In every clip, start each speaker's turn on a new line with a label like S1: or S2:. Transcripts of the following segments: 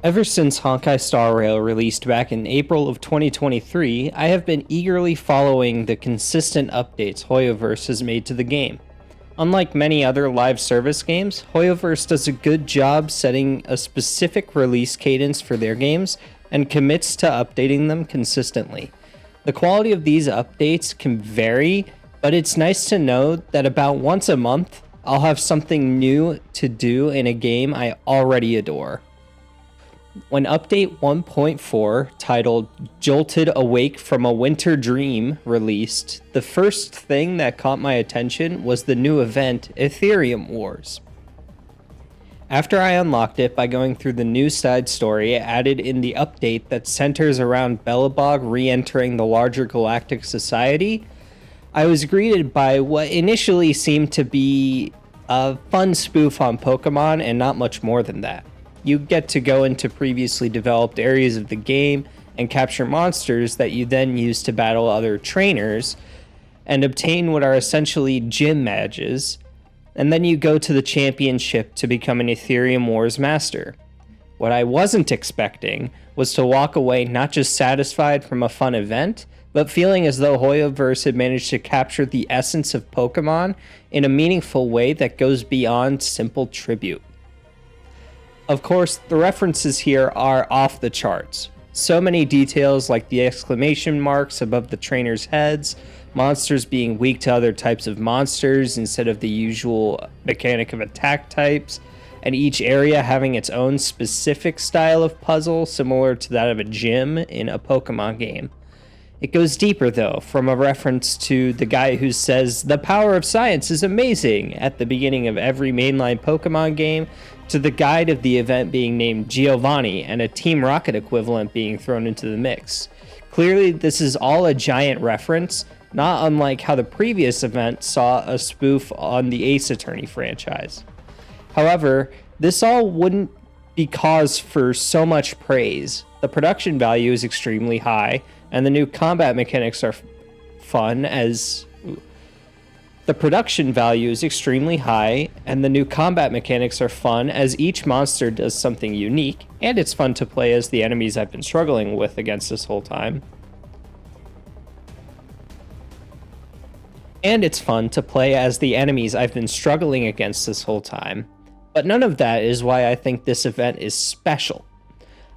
S1: Ever since Honkai Star Rail released back in April of 2023, I have been eagerly following the consistent updates Hoyoverse has made to the game. Unlike many other live service games, Hoyoverse does a good job setting a specific release cadence for their games and commits to updating them consistently. The quality of these updates can vary, but it's nice to know that about once a month, I'll have something new to do in a game I already adore. When Update 1.4, titled Jolted Awake from a Winter Dream, released, the first thing that caught my attention was the new event, Ethereum Wars. After I unlocked it by going through the new side story added in the update that centers around Belobog re-entering the larger galactic society, I was greeted by what initially seemed to be a fun spoof on Pokemon and not much more than that. You get to go into previously developed areas of the game and capture monsters that you then use to battle other trainers and obtain what are essentially gym badges, and then you go to the championship to become an Aetherium Wars master. What I wasn't expecting was to walk away not just satisfied from a fun event, but feeling as though Hoyoverse had managed to capture the essence of Pokemon in a meaningful way that goes beyond simple tribute. Of course, the references here are off the charts. So many details like the exclamation marks above the trainers' heads, monsters being weak to other types of monsters instead of the usual mechanic of attack types, and each area having its own specific style of puzzle similar to that of a gym in a Pokemon game. It goes deeper though, from a reference to the guy who says, "The power of science is amazing" at the beginning of every mainline Pokemon game, to the guide of the event being named Giovanni and a Team Rocket equivalent being thrown into the mix. Clearly, this is all a giant reference, not unlike how the previous event saw a spoof on the Ace Attorney franchise. However, this all wouldn't be cause for so much praise. The production value is extremely high, and the new combat mechanics are fun as each monster does something unique, and it's fun to play as the enemies I've been struggling with against this whole time. But none of that is why I think this event is special.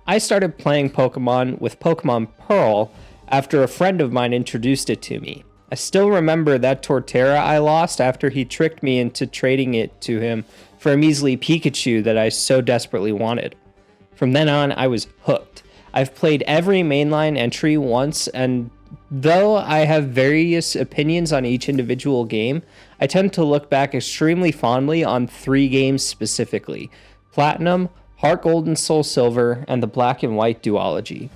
S1: I started playing Pokemon with Pokemon Pearl after a friend of mine introduced it to me. I still remember that Torterra I lost after he tricked me into trading it to him for a measly Pikachu that I so desperately wanted. From then on, I was hooked. I've played every mainline entry once, and though I have various opinions on each individual game, I tend to look back extremely fondly on 3 games specifically: Platinum, Heart Gold and Soul Silver, and the Black and White duology.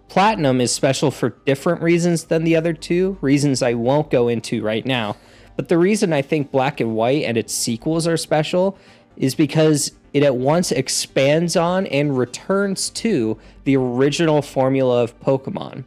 S1: Platinum is special for different reasons than the other 2, reasons I won't go into right now, but the reason I think Black and White and its sequels are special is because it at once expands on and returns to the original formula of Pokemon.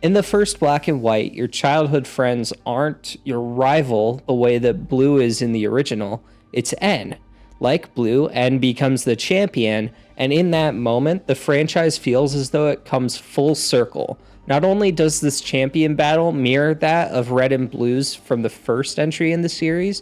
S1: In the first Black and White, your childhood friends aren't your rival the way that Blue is in the original, it's N. Like Blue, N becomes the champion, and in that moment, the franchise feels as though it comes full circle. Not only does this champion battle mirror that of Red and Blue's from the first entry in the series,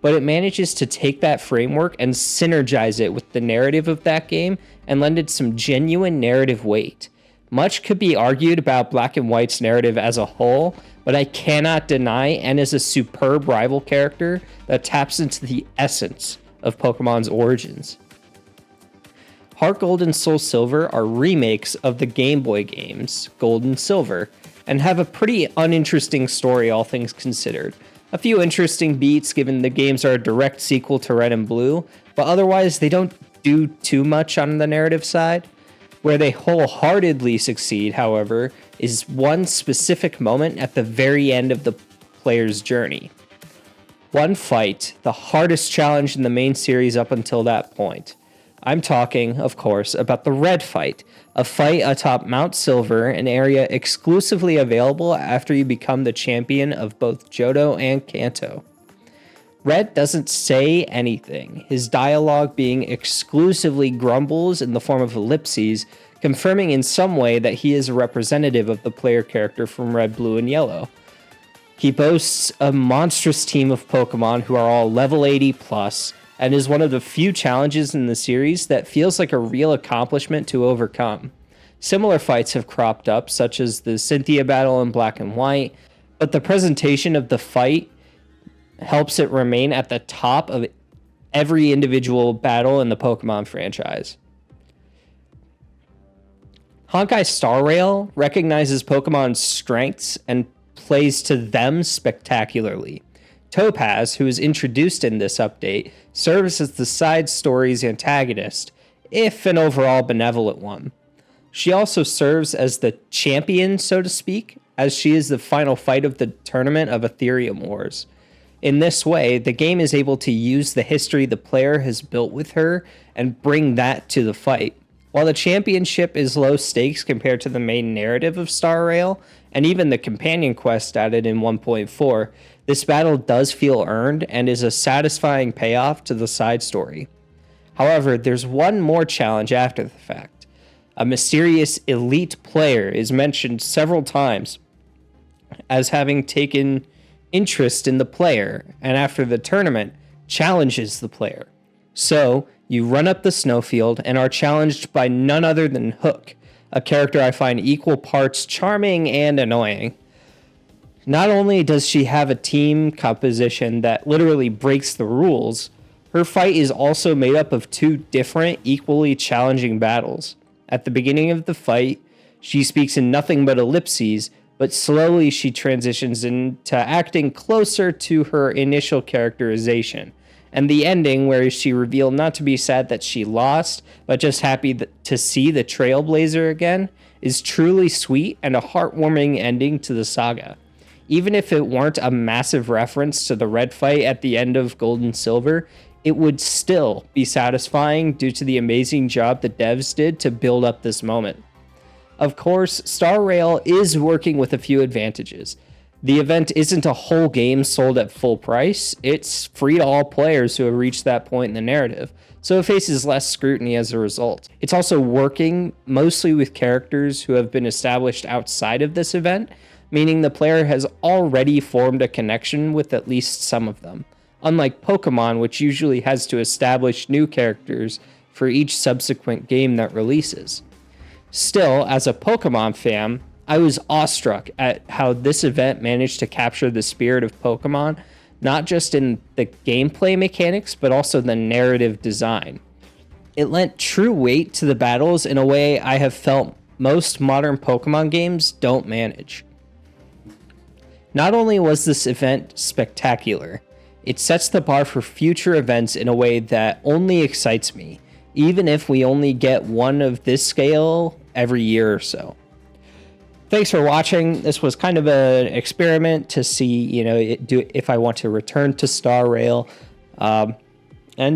S1: but it manages to take that framework and synergize it with the narrative of that game and lend it some genuine narrative weight. Much could be argued about Black and White's narrative as a whole, but I cannot deny N is a superb rival character that taps into the essence of Pokemon's origins. Heart Gold and Soul Silver are remakes of the Game Boy games, Gold and Silver, and have a pretty uninteresting story, all things considered. A few interesting beats given the games are a direct sequel to Red and Blue, but otherwise they don't do too much on the narrative side. Where they wholeheartedly succeed, however, is one specific moment at the very end of the player's journey. One fight, the hardest challenge in the main series up until that point. I'm talking, of course, about the Red Fight, a fight atop Mount Silver, an area exclusively available after you become the champion of both Johto and Kanto. Red doesn't say anything, his dialogue being exclusively grumbles in the form of ellipses, confirming in some way that he is a representative of the player character from Red, Blue, and Yellow. He boasts a monstrous team of Pokemon who are all level 80 plus, and is one of the few challenges in the series that feels like a real accomplishment to overcome. Similar fights have cropped up, such as the Cynthia battle in Black and White, but the presentation of the fight helps it remain at the top of every individual battle in the Pokemon franchise. Honkai Star Rail recognizes Pokemon's strengths and plays to them spectacularly. Topaz, who is introduced in this update, serves as the side story's antagonist, if an overall benevolent one. She also serves as the champion, so to speak, as she is the final fight of the tournament of Aetherium Wars. In this way, the game is able to use the history the player has built with her and bring that to the fight. While the championship is low stakes compared to the main narrative of Star Rail, and even the companion quest added in 1.4, this battle does feel earned and is a satisfying payoff to the side story. However, there's one more challenge after the fact. A mysterious elite player is mentioned several times as having taken interest in the player, and after the tournament, challenges the player. So, you run up the snowfield and are challenged by none other than Hook, a character I find equal parts charming and annoying. Not only does she have a team composition that literally breaks the rules, her fight is also made up of two different, equally challenging battles. At the beginning of the fight, she speaks in nothing but ellipses, but slowly she transitions into acting closer to her initial characterization. And the ending, where she revealed not to be sad that she lost, but just happy to see the Trailblazer again, is truly sweet and a heartwarming ending to the saga. Even if it weren't a massive reference to the Red fight at the end of Gold and Silver, it would still be satisfying due to the amazing job the devs did to build up this moment. Of course, Star Rail is working with a few advantages. The event isn't a whole game sold at full price, it's free to all players who have reached that point in the narrative, so it faces less scrutiny as a result. It's also working mostly with characters who have been established outside of this event, meaning the player has already formed a connection with at least some of them, unlike Pokemon, which usually has to establish new characters for each subsequent game that releases. Still, as a Pokemon fan, I was awestruck at how this event managed to capture the spirit of Pokemon, not just in the gameplay mechanics, but also the narrative design. It lent true weight to the battles in a way I have felt most modern Pokemon games don't manage. Not only was this event spectacular, it sets the bar for future events in a way that only excites me, even if we only get one of this scale every year or so. Thanks for watching. This was kind of an experiment to see, if I want to return to Star Rail. And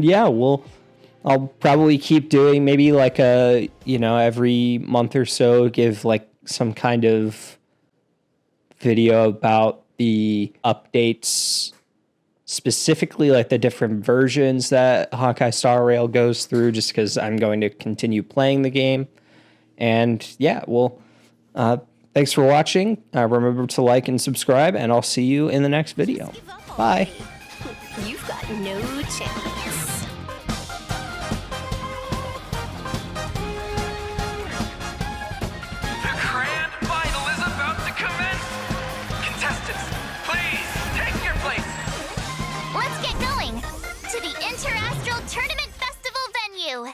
S1: yeah, I'll probably keep doing maybe like every month or so, give like some kind of video about the updates, specifically like the different versions that Honkai Star Rail goes through, just because I'm going to continue playing the game. And yeah, thanks for watching. Remember to like and subscribe, and I'll see you in the next video. Bye.
S2: You've got no chance.
S3: The grand final is about to commence. Contestants, please take your places.
S2: Let's get going to the Interastral Tournament Festival venue.